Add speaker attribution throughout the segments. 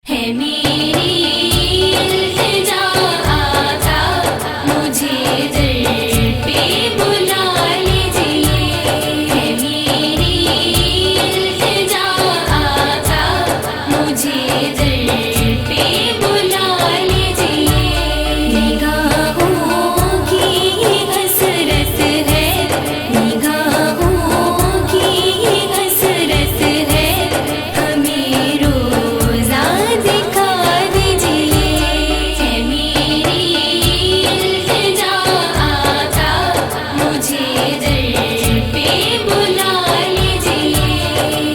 Speaker 1: ہے میری التجا آقا مجھے در پہ بلا لیجئے ہے میری التجا آقا مجھے در پہ بلا لیجئے نگاہوں کی حسرت ہے نگاہوں کی حسرت ہے ہمیں روزہ دکھا دیجئے ہے میری التجا آقا مجھے در پہ بلا لیجئے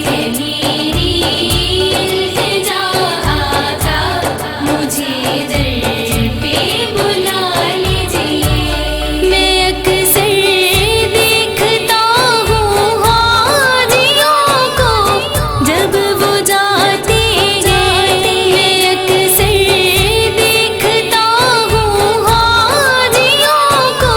Speaker 1: ہے میری التجا آقا مجھے در پہ بلا لیجئے میں اکثر دیکھتا ہوں حاجیوں کو جب وہ جاتے ہیں میں اکثر دیکھتا ہوں حاجیوں کو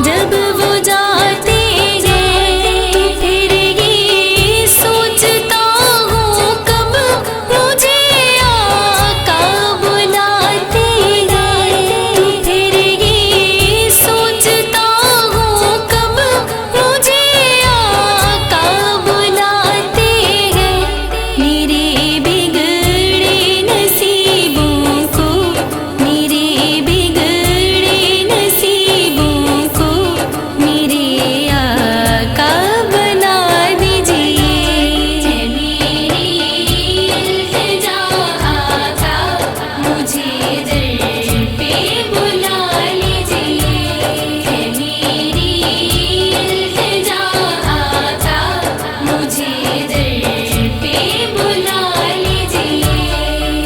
Speaker 1: جب وہ جاتے ہیں تو پھر یہ سوچتا ہوں کب مجھے آقا بلاتے ہیں تو پھر یہ سوچتا ہوں کب مجھے آقا بلاتے ہیں میرے بگڑے نصیبوں کو میرے بگڑے نصیبوں کو میرے آقا بنا دیجئے ہے میری التجا آقا مجھے در پہ بلا لیجئے ہے میری التجا آقا مجھے در پہ بلا لیجئے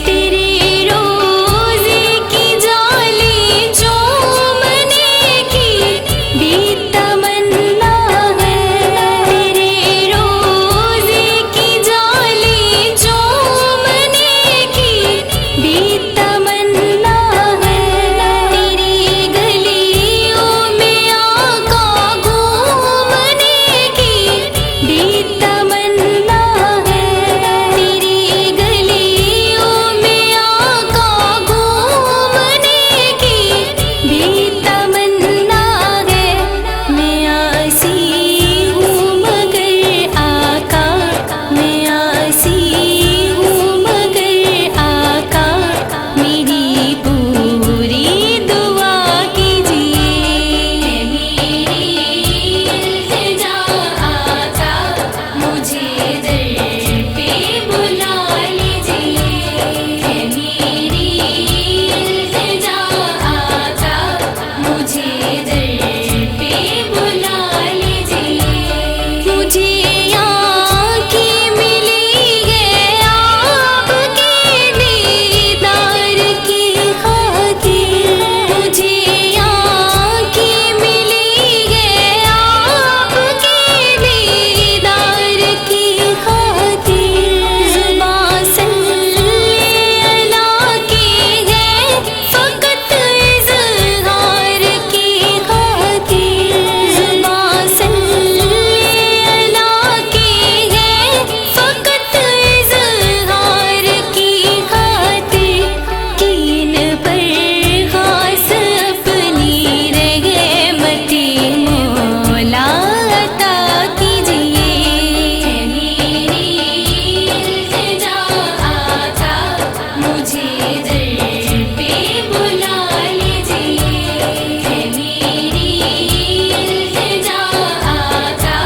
Speaker 1: تیرے روزے کی جالی چومنے کی بھی تمنا ہے تیرے روزے کی جالی چومنے کی بھی تمنا ہے تیری گلیوں میں آقا گھومنے کی بھی تمنا ہے تیری گلیوں میں آقا گھومنے کی بھی تمنا ہے میں عاصی ہوں مگر آقا میں عاصی ہوں مگر آقا میری پوری دعا کیجئے ہے میری التجا آقا مجھے در پہ بلا لیجئے ہے میری التجا آقا مجھے در پہ بلا لیجئے مجھے آنکھیں ملی ہے آپ کے دیدار کی خاطر مجھے آنکھیں ملی ہے آپ کے دیدار کی خاطر زباں صلی اللہ کی ہے فقط اظہار کی خاطر زباں صلی اللہ کی ہے فقط اظہار کی خاطر کین پر خاص اپنی رحمت مولا عطا کیجئے ہے میری التجا آقا مجھے در پہ بلا لیجئے ہے میری التجا آقا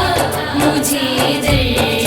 Speaker 1: مجھے در